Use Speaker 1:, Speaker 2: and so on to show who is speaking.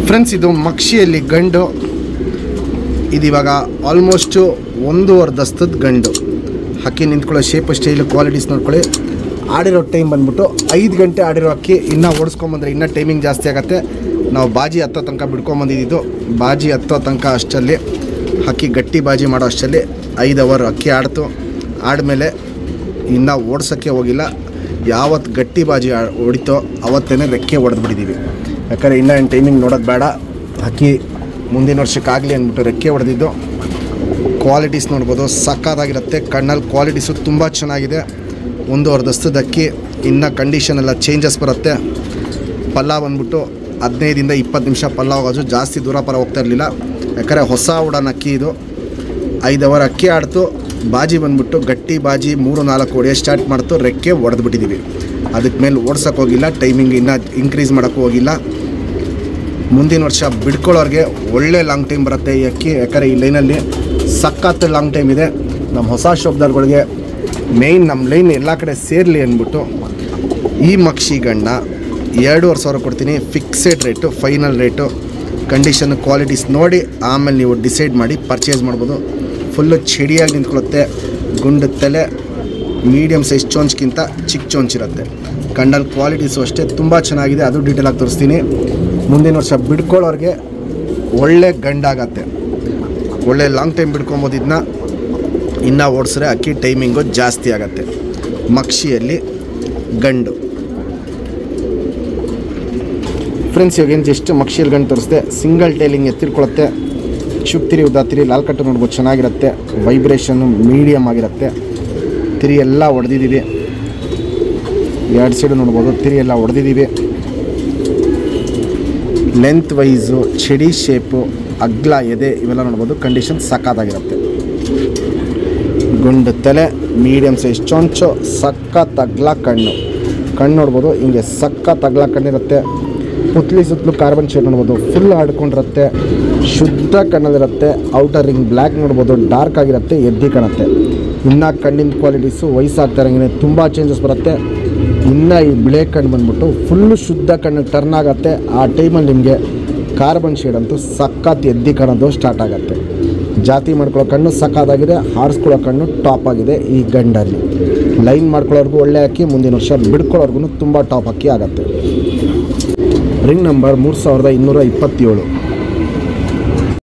Speaker 1: Friends, ಇದು ಮಕ್ಷಿಯಲ್ಲಿ ಗಂಡು. ಇದು ಇವಾಗ ಆಲ್ಮೋಸ್ಟು 1.5 ದಸ್ತದ ಗಂಡು. ಹಕ್ಕಿ ನಿಂತ್ಕೊಳ್ಳೋ ಶೇಪ್, ಸ್ಟೈಲು, ಕ್ವಾಲಿಟೀಸ್ ನೋಡ್ಕೊಳ್ಳಿ. ಆಡಿರೋ ಟೈಮ್ ಬಂದ್ಬಿಟ್ಟು 5 ಗಂಟೆ ಆಡಿರೋ ಹಕ್ಕಿ. ಇನ್ನೂ ಓಡಿಸ್ಕೊಂಬಂದ್ರೆ ಇನ್ನೂ ಟೈಮಿಂಗ್ ಜಾಸ್ತಿ ಆಗುತ್ತೆ. ನಾವು ಬಾಜಿ ಹತ್ತೋ ತನಕ ಬಿಡ್ಕೊಂಬಂದಿದ್ದು. ಬಾಜಿ ಹತ್ತೋ ತನಕ ಅಷ್ಟರಲ್ಲಿ ಹಕ್ಕಿ ಗಟ್ಟಿ ಬಾಜಿ ಮಾಡೋ ಅಷ್ಟರಲ್ಲಿ 5 ಅವರ್ ಹಕ್ಕಿ ಆಡ್ತು. ಆದಮೇಲೆ ಇನ್ನೂ ಓಡ್ಸೋಕ್ಕೆ ಹೋಗಿಲ್ಲ. ಯಾವತ್ತು ಗಟ್ಟಿ ಬಾಜಿ ಹೊಡಿತೋ ಅವತ್ತೇ ರೆಕ್ಕೆ ಹೊಡೆದ್ಬಿಟ್ಟಿದ್ದೀವಿ. ಯಾಕಂದರೆ ಇನ್ನೂ ಏನು ಟೈಮಿಂಗ್ ನೋಡೋದು ಬೇಡ. ಹಕ್ಕಿ ಮುಂದಿನ ವರ್ಷಕ್ಕಾಗಲಿ ಅಂದ್ಬಿಟ್ಟು ರೆಕ್ಕೆ ಹೊಡೆದಿದ್ದು. ಕ್ವಾಲಿಟೀಸ್ ನೋಡ್ಬೋದು, ಸಕ್ಕತ್ತಾಗಿರುತ್ತೆ. ಕಣ್ಣಲ್ಲಿ ಕ್ವಾಲಿಟೀಸು ತುಂಬ ಚೆನ್ನಾಗಿದೆ. 1.5 ದಸ್ತದ ಅಕ್ಕಿ. ಇನ್ನು ಕಂಡೀಷನ್ ಎಲ್ಲ ಚೇಂಜಸ್ ಬರುತ್ತೆ. ಪಲ್ಲ ಬಂದ್ಬಿಟ್ಟು 15 to 20 ನಿಮಿಷ ಪಲ್ಲ ಹೋಗೋದು. ಜಾಸ್ತಿ ದೂರ ಪರ ಹೋಗ್ತಾ ಇರಲಿಲ್ಲ. ಯಾಕಂದರೆ ಹೊಸ ಉಡಾನ್ ಅಕ್ಕಿ ಇದು. 5 ಅವರ್ ಅಕ್ಕಿ ಆಡ್ತು. ಬಾಜಿ ಬಂದ್ಬಿಟ್ಟು ಗಟ್ಟಿ ಬಾಜಿ 3-4 ಹೊಡೆಯೋ ಸ್ಟಾರ್ಟ್ ಮಾಡ್ತು. ರೆಕ್ಕೆ ಹೊಡೆದ್ಬಿಟ್ಟಿದ್ದೀವಿ. ಅದಕ್ಕೆ ಮೇಲೆ ಓಡ್ಸೋಕ್ಕೆ ಹೋಗಿಲ್ಲ. ಟೈಮಿಂಗ್ ಇನ್ನೂ ಇನ್ಕ್ರೀಸ್ ಮಾಡೋಕ್ಕೂ ಹೋಗಿಲ್ಲ. ಮುಂದಿನ ವರ್ಷ ಬಿಡ್ಕೊಳ್ಳೋರಿಗೆ ಒಳ್ಳೆ ಲಾಂಗ್ ಟೈಮ್ ಬರುತ್ತೆ ಈ ಅಕ್ಕಿ. ಯಾಕಂದರೆ ಈ ಲೈನಲ್ಲಿ ಸಖತ್ ಲಾಂಗ್ ಟೈಮ್ ಇದೆ. ನಮ್ಮ ಹೊಸ ಶೋಬ್ದಾರ್ಗಳಿಗೆ ಮೇಯ್ನ್ ನಮ್ಮ ಲೈನ್ ಎಲ್ಲ ಕಡೆ ಸೇರಲಿ ಅಂದ್ಬಿಟ್ಟು ಈ ಮಕ್ಷಿ ಗಂಡ 2,500 ಕೊಡ್ತೀನಿ. Fixed rate, final rate. Condition qualities ನೋಡಿ ಆಮೇಲೆ ನೀವು ಡಿಸೈಡ್ ಮಾಡಿ ಪರ್ಚೇಸ್ ಮಾಡ್ಬೋದು. ಫುಲ್ಲು ಚಡಿಯಾಗಿ ನಿಂತ್ಕೊಳ್ಳುತ್ತೆ. ಗುಂಡು ತಲೆ, ಮೀಡಿಯಮ್ ಸೈಜ್ ಚೋಂಚ್ಗಿಂತ ಚಿಕ್ಕ ಚೋಂಚಿರುತ್ತೆ. ಕಂಡಲ್ಲಿ ಕ್ವಾಲಿಟೀಸು ಅಷ್ಟೇ ತುಂಬ ಚೆನ್ನಾಗಿದೆ. ಅದು ಡೀಟೇಲಾಗಿ ತೋರಿಸ್ತೀನಿ. ಮುಂದಿನ ವರ್ಷ ಬಿಡ್ಕೊಳ್ಳೋರಿಗೆ ಒಳ್ಳೆ ಗಂಡಾಗತ್ತೆ. ಒಳ್ಳೆ ಲಾಂಗ್ ಟೈಮ್ ಬಿಡ್ಕೊಬೋದು. ಇದನ್ನ ಇನ್ನೂ ಓಡಿಸ್ರೆ ಅಕ್ಕಿ ಟೈಮಿಂಗು ಜಾಸ್ತಿ ಆಗುತ್ತೆ. ಮಕ್ಷಿಯಲ್ಲಿ ಗಂಡು. ಫ್ರೆಂಡ್ಸ್, ಇವಾಗೇನು ಜಸ್ಟ್ ಮಕ್ಷಿಯಲ್ಲಿ ಗಂಡು ತೋರಿಸ್ದೆ. ಸಿಂಗಲ್ ಟೈಲಿಂಗ್ ಎತ್ತಿರ್ಕೊಳ್ಳುತ್ತೆ. ಚುಪ್ತಿರಿ ಉದ್ದಾತಿರಿ ಲಾಲ್ ಕಟ್ಟು ನೋಡ್ಬೋದು, ಚೆನ್ನಾಗಿರುತ್ತೆ. ವೈಬ್ರೇಷನ್ನು ಮೀಡಿಯಮ್ ಆಗಿರುತ್ತೆ. ತಿರಿ ಎಲ್ಲ ಹೊಡೆದಿದ್ದೀವಿ. 2 ಸೈಡು ನೋಡ್ಬೋದು, ತಿರಿ ಎಲ್ಲ ಹೊಡೆದಿದ್ದೀವಿ. ಲೆಂತ್ ವೈಸು, ಚಡಿ ಶೇಪು, ಅಗ್ಲ ಎದೆ ಇವೆಲ್ಲ ನೋಡ್ಬೋದು. ಕಂಡೀಷನ್ ಸಕ್ಕತ್ತಾಗಿರುತ್ತೆ. ಗುಂಡು ತಲೆ, ಮೀಡಿಯಮ್ ಸೈಜ್ ಚೊಂಚು, ಸಖತ್ ಅಗ್ಲ ಕಣ್ಣು ನೋಡ್ಬೋದು. ಹಿಂಗೆ ಸಖತ್ ಅಗ್ಲ ಕಣ್ಣಿರುತ್ತೆ. ಪುತ್ಲಿ ಸುತ್ತಲೂ ಕಾರ್ಬನ್ ಶೇಡ್ ನೋಡ್ಬೋದು. ಫುಲ್ ಆಡ್ಕೊಂಡಿರುತ್ತೆ. ಶುದ್ಧ ಕಣ್ಣಲ್ಲಿರುತ್ತೆ. ಔಟರ್ ರಿಂಗ್ ಬ್ಲ್ಯಾಕ್ ನೋಡ್ಬೋದು. ಡಾರ್ಕ್ ಆಗಿರುತ್ತೆ. ಎದ್ದಿ ಕಾಣುತ್ತೆ. ಇನ್ನು ಕಣ್ಣಿನ ಕ್ವಾಲಿಟೀಸು ವಯಸ್ಸಾಗ್ತಾ ಇರೋಂಗೆ ತುಂಬ ಚೇಂಜಸ್ ಬರುತ್ತೆ. ಇನ್ನು ಈ ಬಿಳೆ ಕಣ್ಣು ಬಂದ್ಬಿಟ್ಟು ಫುಲ್ಲು ಶುದ್ಧ ಕಣ್ಣು ಟರ್ನ್ ಆಗುತ್ತೆ. ಆ ಟೈಮಲ್ಲಿ ನಿಮಗೆ ಕಾರ್ಬನ್ ಶೇಡ್ ಅಂತೂ ಸಖತ್ ಎದ್ದಿ ಕಾಣೋದು ಸ್ಟಾರ್ಟ್ ಆಗುತ್ತೆ. ಜಾತಿ ಮಾಡ್ಕೊಳ್ಳೋ ಕಣ್ಣು ಸಖತ್ತಾಗಿದೆ. ಹಾರಿಸ್ಕೊಳ್ಳೋ ಕಣ್ಣು ಟಾಪ್ ಆಗಿದೆ ಈ ಗಂಡಲ್ಲಿ. ಲೈನ್ ಮಾಡ್ಕೊಳ್ಳೋರ್ಗೂ ಒಳ್ಳೆ ಅಕ್ಕಿ. ಮುಂದಿನ ವರ್ಷ ಬಿಡ್ಕೊಳ್ಳೋರ್ಗು ತುಂಬ ಟಾಪ್ ಅಕ್ಕಿ ಆಗುತ್ತೆ. Ring number 3227.